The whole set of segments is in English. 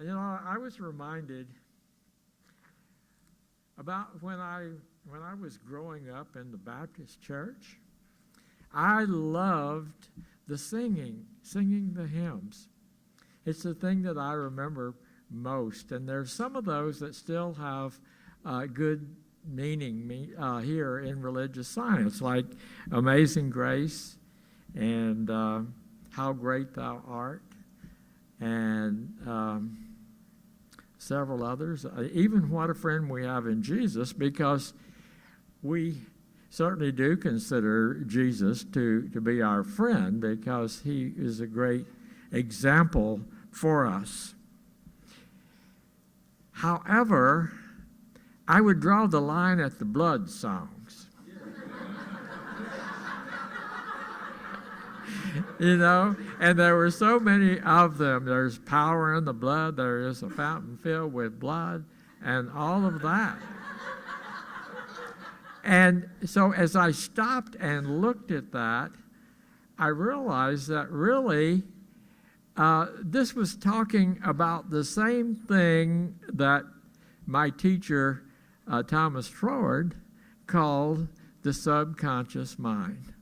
I was reminded about when I was growing up in the Baptist church. I loved the singing the hymns. It's the thing that I remember most, and there's some of those that still have good meaning here in religious science, like Amazing Grace and How Great Thou Art, and several others, even What a Friend We Have in Jesus, because we certainly do consider Jesus to be our friend because he is a great example for us. However, I would draw the line at the blood songs. And there were so many of them. There's power in the blood. There is a fountain filled with blood and all of that. And so as I stopped and looked at that, I realized that really this was talking about the same thing that my teacher, Thomas Troward, called the subconscious mind,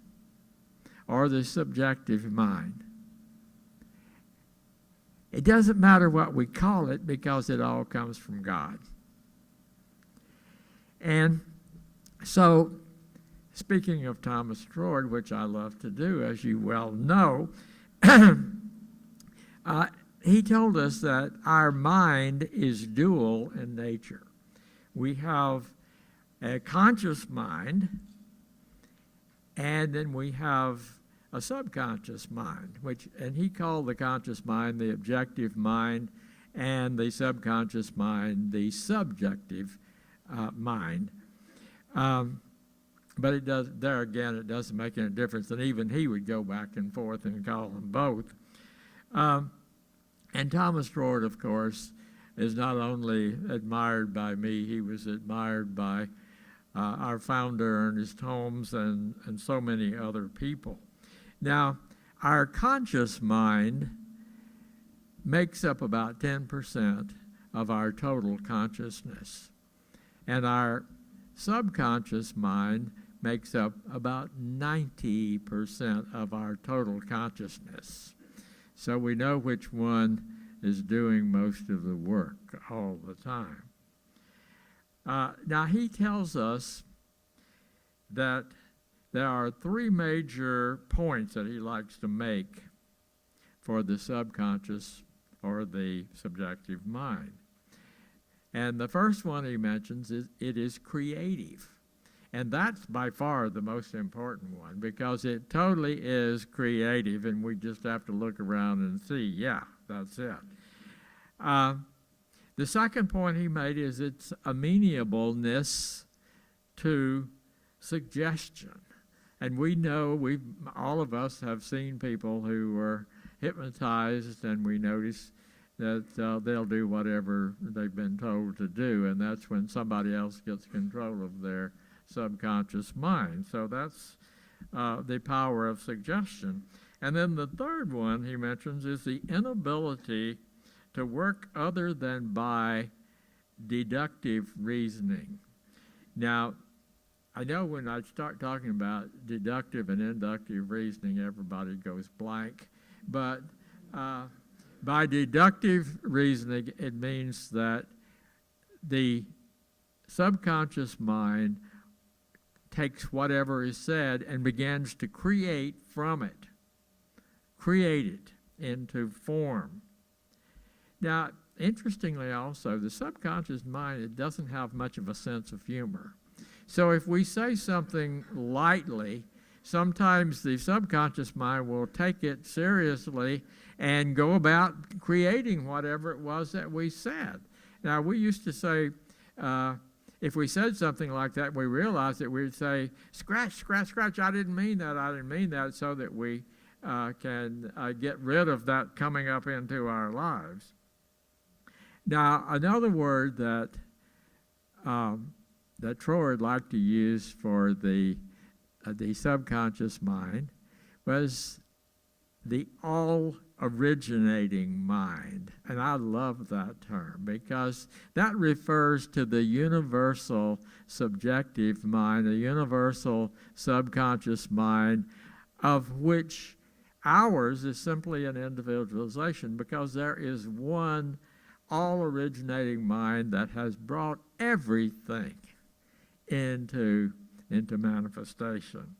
or the subjective mind. It doesn't matter what we call it because it all comes from God. And so, speaking of Thomas Troward, which I love to do, as you well know, he told us that our mind is dual in nature. We have a conscious mind, and then we have a subconscious mind, and he called the conscious mind the objective mind, and the subconscious mind the subjective mind. But it doesn't make any difference, and even he would go back and forth and call them both. And Thomas Troward, of course, is not only admired by me, he was admired by our founder, Ernest Holmes, and so many other people. Now, our conscious mind makes up about 10% of our total consciousness, and our subconscious mind makes up about 90% of our total consciousness. So we know which one is doing most of the work all the time. Now he tells us that there are three major points that he likes to make for the subconscious or the subjective mind. And the first one he mentions is it is creative. And that's by far the most important one because it totally is creative, and we just have to look around and see, yeah, that's it. The second point he made is its amenableness to suggestion. And we know, all of us have seen people who were hypnotized, and we notice that they'll do whatever they've been told to do, and that's when somebody else gets control of their subconscious mind. So that's the power of suggestion. And then the third one he mentions is the inability to work other than by deductive reasoning. Now, I know when I start talking about deductive and inductive reasoning, everybody goes blank, but by deductive reasoning, it means that the subconscious mind takes whatever is said and begins to create from it, create it into form. Now, interestingly also, the subconscious mind, it doesn't have much of a sense of humor. So if we say something lightly, sometimes the subconscious mind will take it seriously and go about creating whatever it was that we said. Now, we used to say, if we said something like that, we realized that we'd say, scratch, scratch, scratch, I didn't mean that, so that we can get rid of that coming up into our lives. Now, another word that Troward liked to use for the subconscious mind was the all originating mind. And I love that term because that refers to the universal subjective mind, a universal subconscious mind, of which ours is simply an individualization, because there is one all-originating mind that has brought everything into manifestation.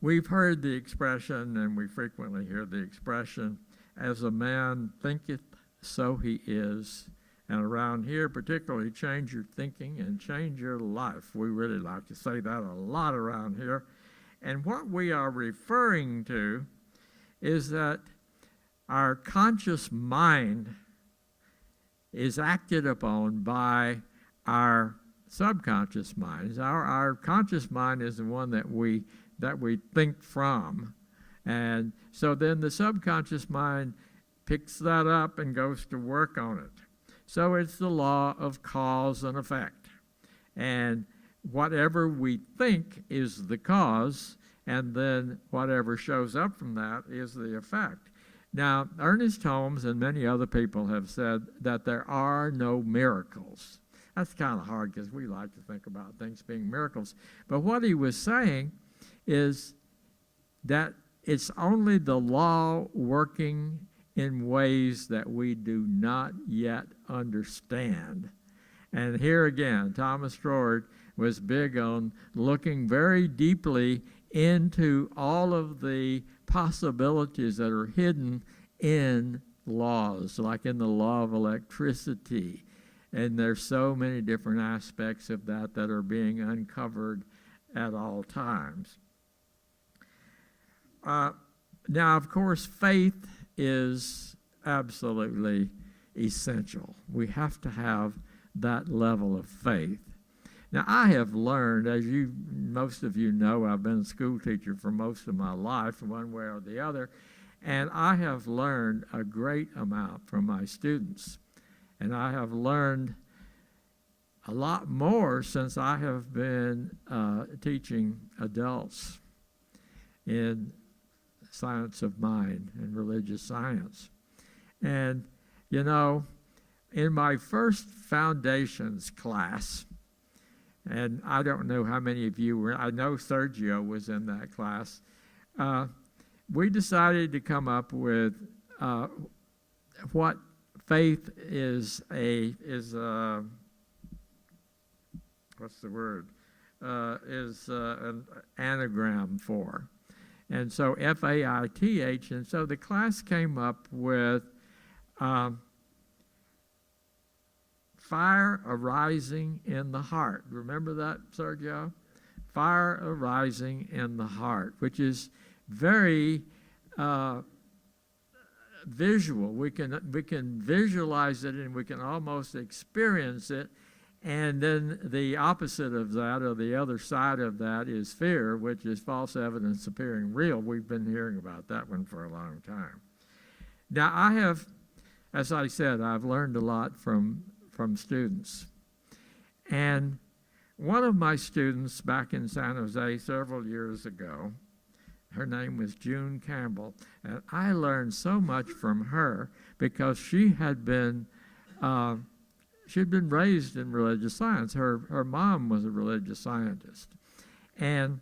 We've heard the expression, and we frequently hear the expression, as a man thinketh, so he is. And around here, particularly, change your thinking and change your life. We really like to say that a lot around here. And what we are referring to is that our conscious mind is acted upon by our subconscious minds. Our conscious mind is the one that we think from. And so then the subconscious mind picks that up and goes to work on it. So it's the law of cause and effect. And whatever we think is the cause, and then whatever shows up from that is the effect. Now, Ernest Holmes and many other people have said that there are no miracles. That's kind of hard because we like to think about things being miracles. But what he was saying is that it's only the law working in ways that we do not yet understand. And here again, Thomas Trord was big on looking very deeply into all of the possibilities that are hidden in laws, like in the law of electricity. And there's so many different aspects of that that are being uncovered at all times. Now, of course, faith is absolutely essential. We have to have that level of faith. Now, I have learned, as most of you know, I've been a school teacher for most of my life, one way or the other, and I have learned a great amount from my students. And I have learned a lot more since I have been teaching adults in science of mind and religious science. And, you know, in my first foundations class, and I don't know how many of you were, I know Sergio was in that class, we decided to come up with what faith is what's the word? Is an anagram for. And so F-A-I-T-H, and so the class came up with fire arising in the heart. Remember that, Sergio? Fire arising in the heart, which is very visual. We can visualize it, and we can almost experience it. And then the opposite of that, or the other side of that, is fear, which is false evidence appearing real. We've been hearing about that one for a long time. Now, I have, as I said, I've learned a lot from students. And one of my students back in San Jose several years ago, her name was June Campbell, and I learned so much from her because she had been raised in religious science. Her mom was a religious scientist. And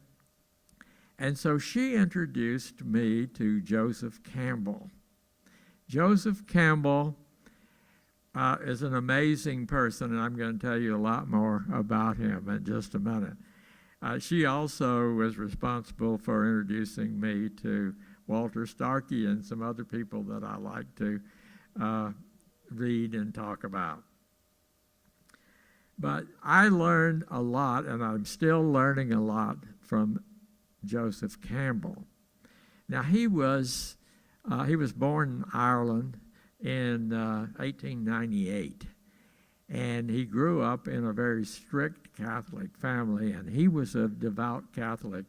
so she introduced me to Joseph Campbell. Joseph Campbell is an amazing person, and I'm going to tell you a lot more about him in just a minute. She also was responsible for introducing me to Walter Starkey and some other people that I like to read and talk about. But I learned a lot, and I'm still learning a lot from Joseph Campbell. Now, he was born in Ireland in 1898, and he grew up in a very strict Catholic family, and he was a devout Catholic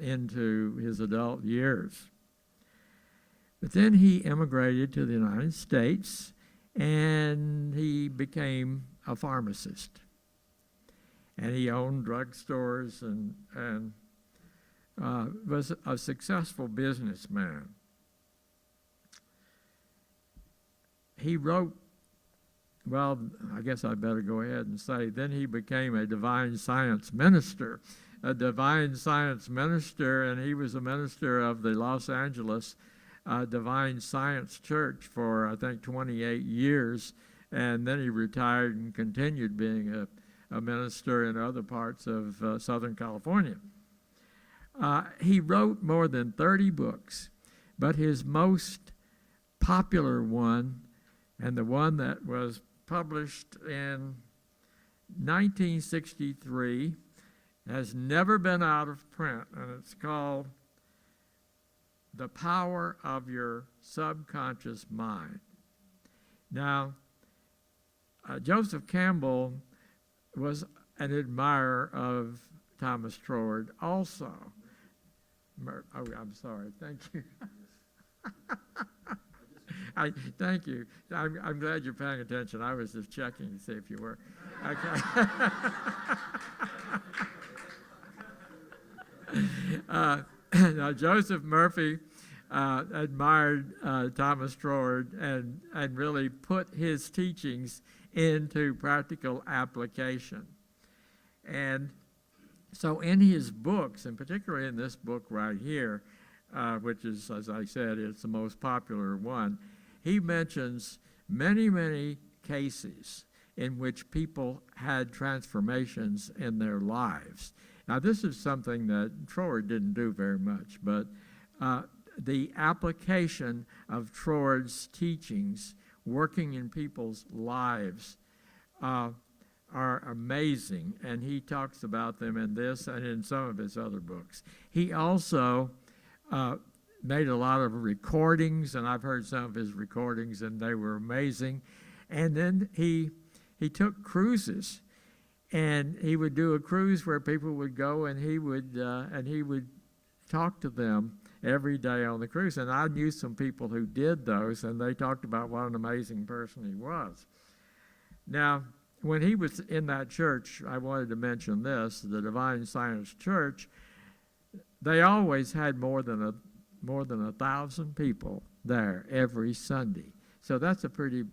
into his adult years. But then he immigrated to the United States, and he became a pharmacist. And he owned drugstores and was a successful businessman. He wrote, well, I guess I better go ahead and say, then he became a divine science minister. A divine science minister, and he was a minister of the Los Angeles Divine Science Church for, I think, 28 years, and then he retired and continued being a minister in other parts of Southern California. He wrote more than 30 books, but his most popular one, and the one that was published in 1963, has never been out of print, and it's called The Power of Your Subconscious Mind. Now, Joseph Campbell was an admirer of Thomas Troward also. Oh, I'm sorry. Thank you. Thank you. I'm glad you're paying attention. I was just checking to see if you were. Okay. Now, Joseph Murphy admired Thomas Troward and really put his teachings into practical application. And so in his books, and particularly in this book right here, which is, as I said, it's the most popular one, he mentions many, many cases in which people had transformations in their lives. Now, this is something that Troward didn't do very much, but the application of Troward's teachings working in people's lives are amazing, and he talks about them in this and in some of his other books. He also made a lot of recordings, and I've heard some of his recordings, and they were amazing. And then he took cruises, and he would do a cruise where people would go, and he would talk to them every day on the cruise. And I knew some people who did those, and they talked about what an amazing person he was. Now, when he was in that church, I wanted to mention this, the Divine Science Church, they always had more than 1,000 people there every Sunday. So that's a pretty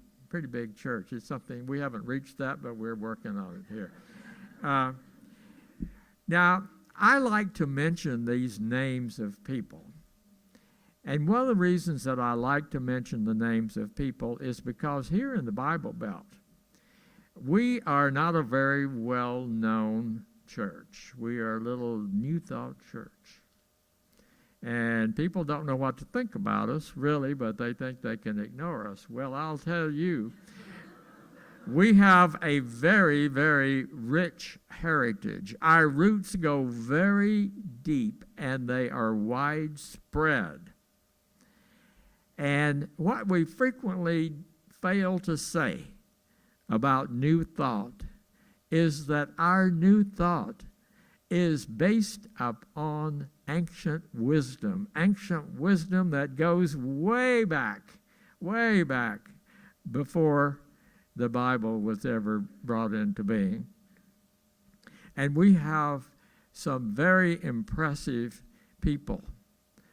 big church. It's something, we haven't reached that, but we're working on it here. Now, I like to mention these names of people. And one of the reasons that I like to mention the names of people is because here in the Bible Belt, we are not a very well-known church. We are a little New Thought church. And people don't know what to think about us, really, but they think they can ignore us. Well, I'll tell you, we have a very, very rich heritage. Our roots go very deep, and they are widespread. And what we frequently fail to say about New Thought is that our New Thought is based upon ancient wisdom that goes way back before the Bible was ever brought into being. And we have some very impressive people,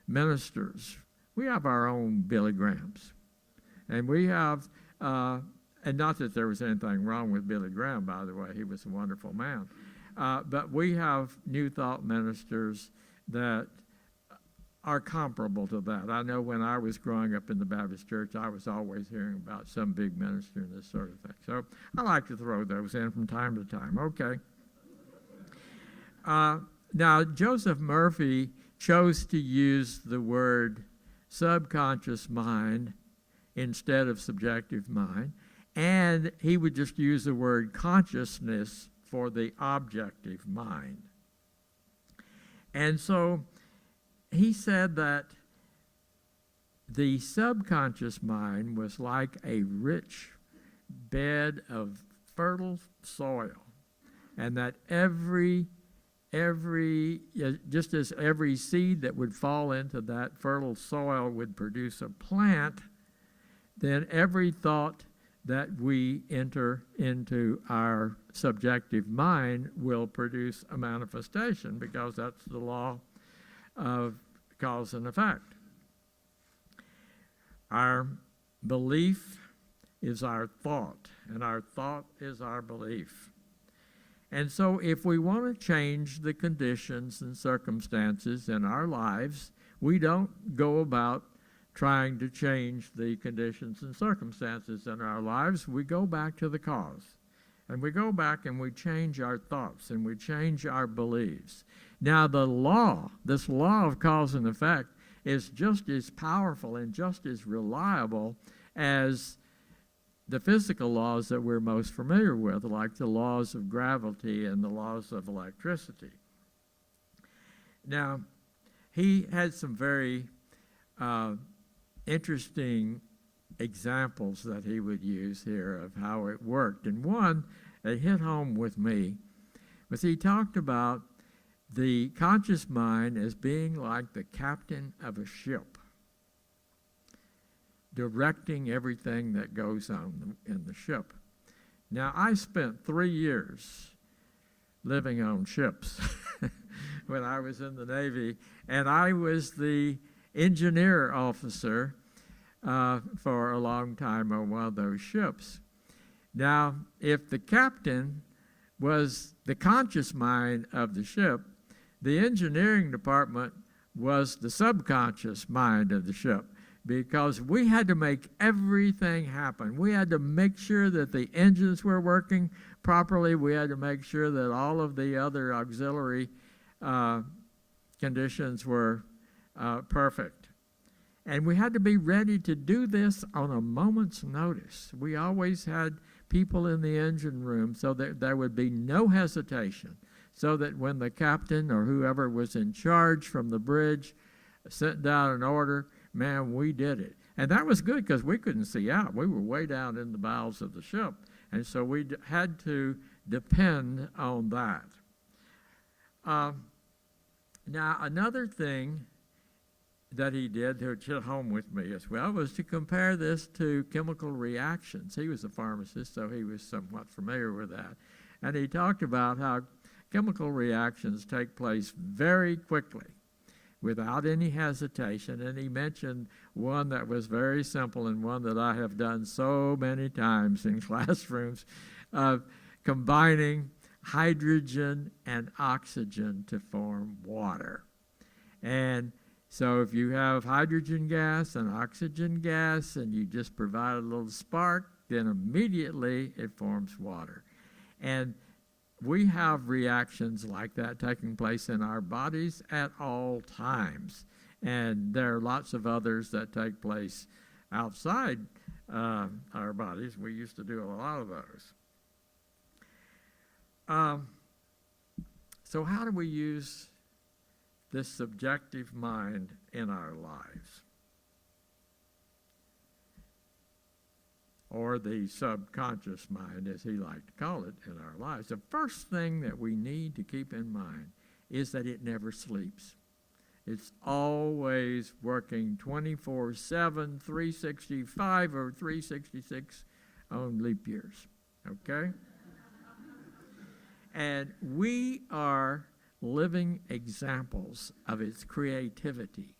ministers. We have our own Billy Grahams. And we have, and not that there was anything wrong with Billy Graham, by the way, he was a wonderful man. But we have New Thought ministers that are comparable to that. I know when I was growing up in the Baptist church, I was always hearing about some big minister and this sort of thing. So I like to throw those in from time to time. Okay. Now, Joseph Murphy chose to use the word subconscious mind instead of subjective mind, and he would just use the word consciousness for the objective mind. And so he said that the subconscious mind was like a rich bed of fertile soil, and that just as every seed that would fall into that fertile soil would produce a plant, then every thought that we enter into our subjective mind will produce a manifestation, because that's the law of cause and effect. Our belief is our thought, and our thought is our belief. And so if we want to change the conditions and circumstances in our lives, we don't go about trying to change the conditions and circumstances in our lives. We go back to the cause. And we go back and we change our thoughts and we change our beliefs. Now this law of cause and effect is just as powerful and just as reliable as the physical laws that we're most familiar with, like the laws of gravity and the laws of electricity. Now, he had some very interesting examples that he would use here of how it worked. And one that hit home with me was he talked about the conscious mind as being like the captain of a ship, directing everything that goes on in the ship. Now, I spent 3 years living on ships when I was in the Navy, and I was the engineer officer for a long time on one of those ships. Now, if the captain was the conscious mind of the ship, the engineering department was the subconscious mind of the ship, because we had to make everything happen. We had to make sure that the engines were working properly. We had to make sure that all of the other auxiliary conditions were perfect. And we had to be ready to do this on a moment's notice. We always had people in the engine room so that there would be no hesitation, so that when the captain or whoever was in charge from the bridge sent down an order, man, we did it. And that was good because we couldn't see out. We were way down in the bowels of the ship. And so we had to depend on that. Now, another thing that he did to hit home with me as well was to compare this to chemical reactions. He was a pharmacist, so he was somewhat familiar with that. And he talked about how chemical reactions take place very quickly, without any hesitation. And he mentioned one that was very simple and one that I have done so many times in classrooms, of combining hydrogen and oxygen to form water. And so if you have hydrogen gas and oxygen gas and you just provide a little spark, then immediately it forms water. And we have reactions like that taking place in our bodies at all times. And there are lots of others that take place outside our bodies. We used to do a lot of those. So how do we use this subjective mind in our lives? Or the subconscious mind, as he liked to call it, in our lives. The first thing that we need to keep in mind is that it never sleeps. It's always working 24/7, 365 or 366 on leap years, okay? And we are living examples of its creativity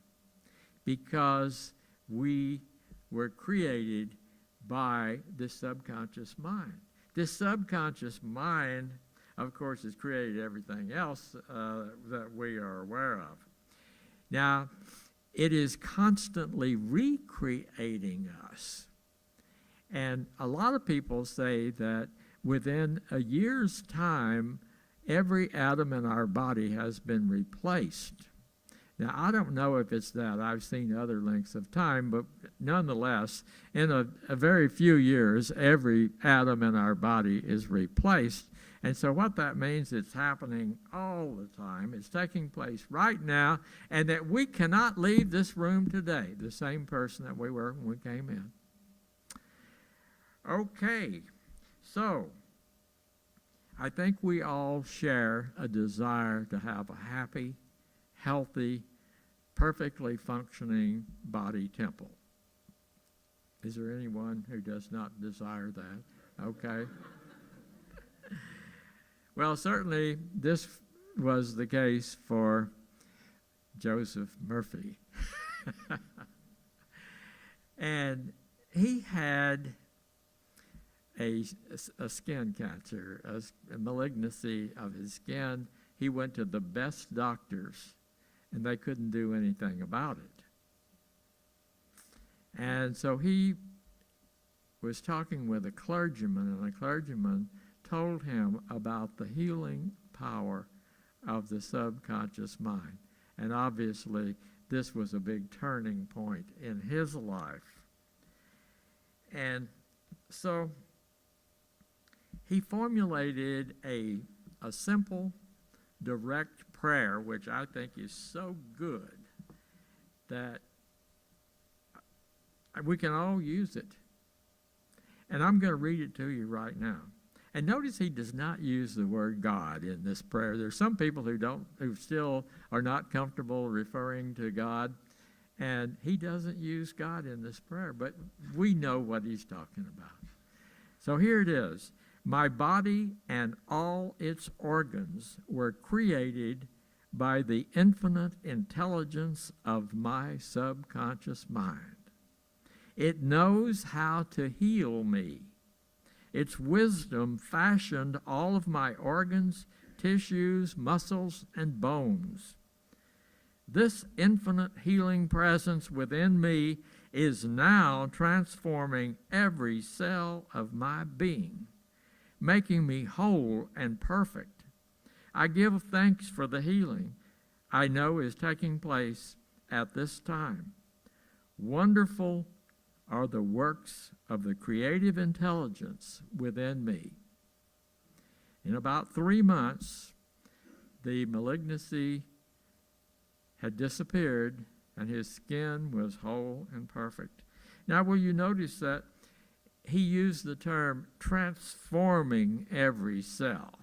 because we were created by the subconscious mind. This subconscious mind, of course, has created everything else that we are aware of. Now, it is constantly recreating us. And a lot of people say that within a year's time, every atom in our body has been replaced. Now, I don't know if it's that. I've seen other lengths of time, but nonetheless, in a very few years, every atom in our body is replaced. And so what that means, it's happening all the time. It's taking place right now, and that we cannot leave this room today the same person that we were when we came in. Okay, so I think we all share a desire to have a happy, healthy, perfectly functioning body temple. Is there anyone who does not desire that? Okay. Well, certainly this was the case for Joseph Murphy. And he had a skin cancer, a malignancy of his skin. He went to the best doctors, and they couldn't do anything about it. And so he was talking with a clergyman, and the clergyman told him about the healing power of the subconscious mind. And obviously, this was a big turning point in his life. And so he formulated a simple, direct prayer, which I think is so good that we can all use it. And I'm going to read it to you right now. And notice he does not use the word God in this prayer. There's some people who still are not comfortable referring to God, and he doesn't use God in this prayer, but we know what he's talking about. So here it is. My body and all its organs were created by the infinite intelligence of my subconscious mind. It knows how to heal me. Its wisdom fashioned all of my organs, tissues, muscles, and bones. This infinite healing presence within me is now transforming every cell of my being, making me whole and perfect. I give thanks for the healing I know is taking place at this time. Wonderful are the works of the creative intelligence within me. In about 3 months, the malignancy had disappeared and his skin was whole and perfect. Now, will you notice that he used the term transforming every cell?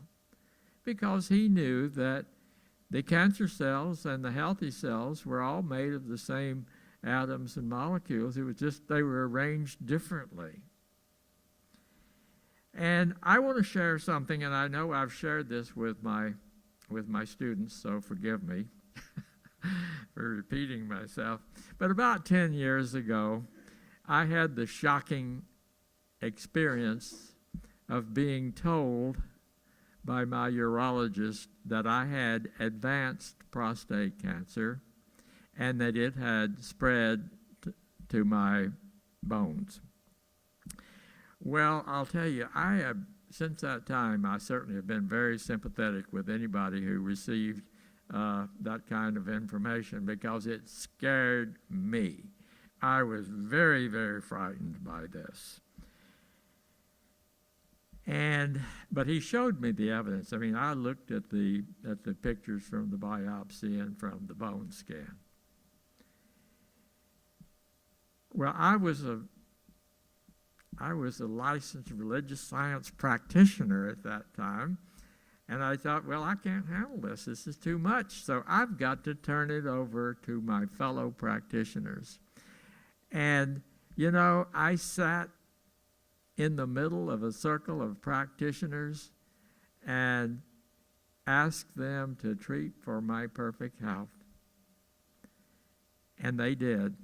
Because he knew that the cancer cells and the healthy cells were all made of the same atoms and molecules. It was just they were arranged differently. And I want to share something, and I know I've shared this with my students, so forgive me for repeating myself. But about 10 years ago, I had the shocking experience of being told by my urologist that I had advanced prostate cancer and that it had spread to my bones. Well, I'll tell you, since that time, I certainly have been very sympathetic with anybody who received that kind of information because it scared me. I was very, very frightened by this. But he showed me the evidence. I mean, I looked at the pictures from the biopsy and from the bone scan. Well, I was a licensed religious science practitioner at that time, and I thought, well, I can't handle this. This is too much. So I've got to turn it over to my fellow practitioners. And, you know, I sat in the middle of a circle of practitioners and asked them to treat for my perfect health. And they did.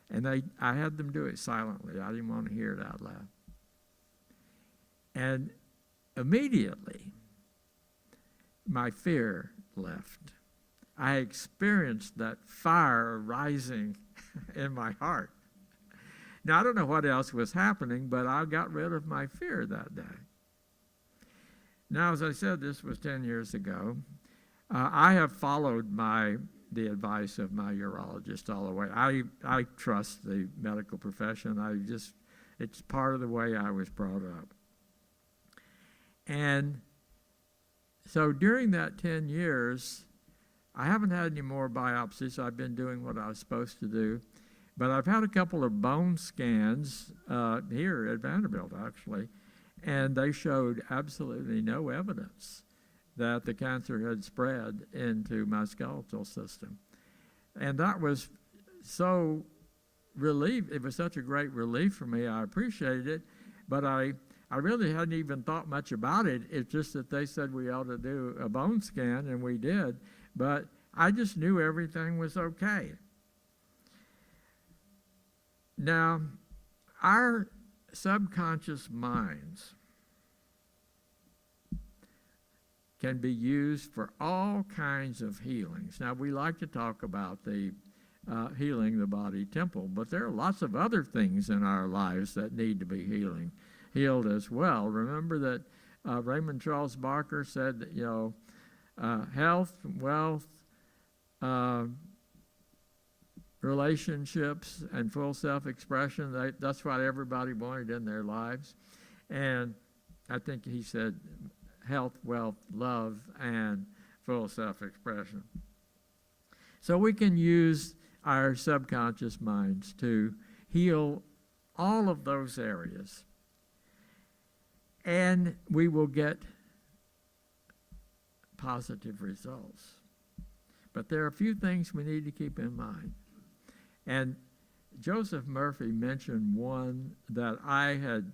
And I had them do it silently. I didn't want to hear it out loud. And immediately, my fear left. I experienced that fire rising in my heart. Now, I don't know what else was happening, but I got rid of my fear that day. Now, as I said, this was 10 years ago. I have followed the advice of my urologist all the way. I trust the medical profession. It's part of the way I was brought up. And so during that 10 years, I haven't had any more biopsies. I've been doing what I was supposed to do. But I've had a couple of bone scans here at Vanderbilt, actually, and they showed absolutely no evidence that the cancer had spread into my skeletal system. And that was so relief. It was such a great relief for me. I appreciated it, but I really hadn't even thought much about it. It's just that they said we ought to do a bone scan, and we did. But I just knew everything was okay. Now, our subconscious minds can be used for all kinds of healings. Now, we like to talk about the healing the body temple, but there are lots of other things in our lives that need to be healed as well. Remember that Raymond Charles Barker said that, health, wealth, relationships, and full self-expression, that's what everybody wanted in their lives. And I think he said health, wealth, love, and full self-expression. So we can use our subconscious minds to heal all of those areas. And we will get positive results. But there are a few things we need to keep in mind. And Joseph Murphy mentioned one that I had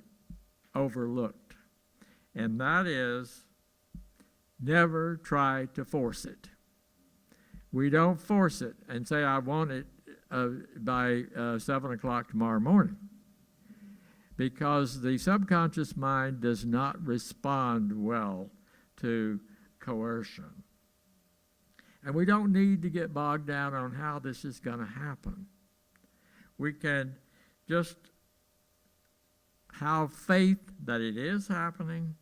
overlooked, and that is never try to force it. We don't force it and say, I want it by 7 o'clock tomorrow morning, because the subconscious mind does not respond well to coercion. And we don't need to get bogged down on how this is going to happen. We can just have faith that it is happening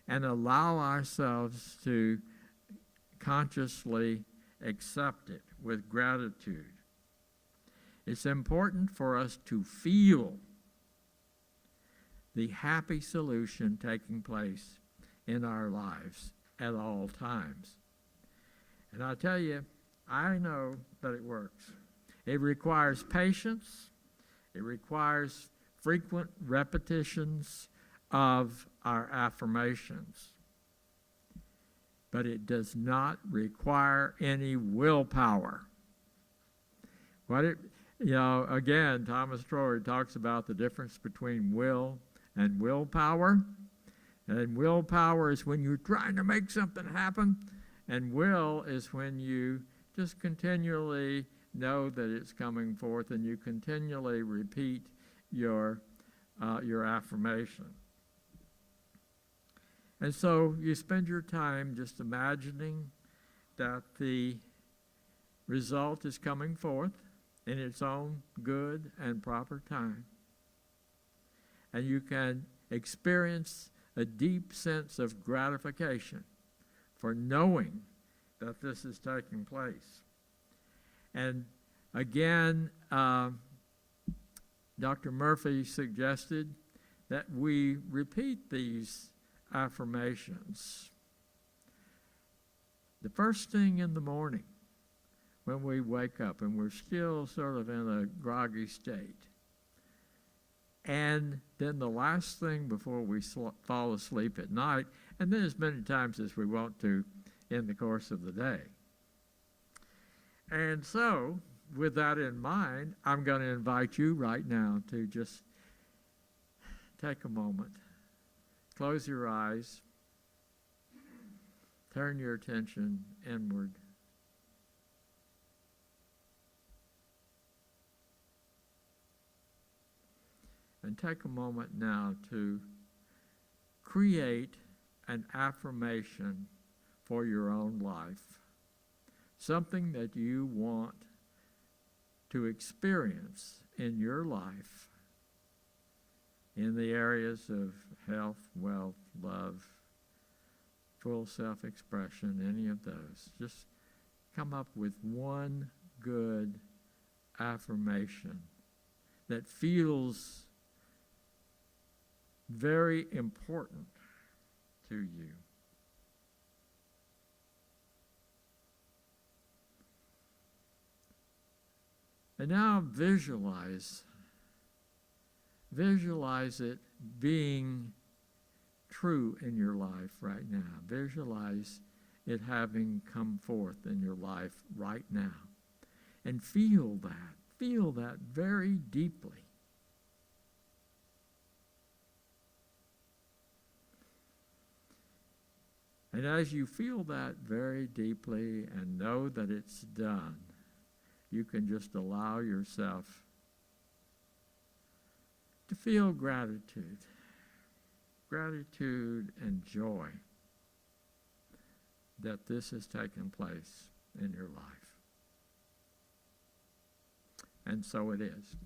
and allow ourselves to consciously accept it with gratitude. It's important for us to feel the happy solution taking place in our lives at all times. And I tell you, I know that it works. It requires patience. It requires frequent repetitions of our affirmations. But it does not require any willpower. Again, Thomas Troy talks about the difference between will and willpower. And willpower is when you're trying to make something happen, and will is when you just continually know that it's coming forth and you continually repeat your affirmation. And so you spend your time just imagining that the result is coming forth in its own good and proper time. And you can experience a deep sense of gratification for knowing that this is taking place. And again, Dr. Murphy suggested that we repeat these affirmations the first thing in the morning when we wake up and we're still sort of in a groggy state. And then the last thing before we fall asleep at night, and then as many times as we want to in the course of the day. And so, with that in mind, I'm going to invite you right now to just take a moment, close your eyes, turn your attention inward. And take a moment now to create an affirmation for your own life. Something that you want to experience in your life in the areas of health, wealth, love, full self-expression, any of those. Just come up with one good affirmation that feels very important to you. And now visualize it being true in your life right now. Visualize it having come forth in your life right now. And feel that very deeply. And as you feel that very deeply and know that it's done, you can just allow yourself to feel gratitude and joy that this has taken place in your life. And so it is.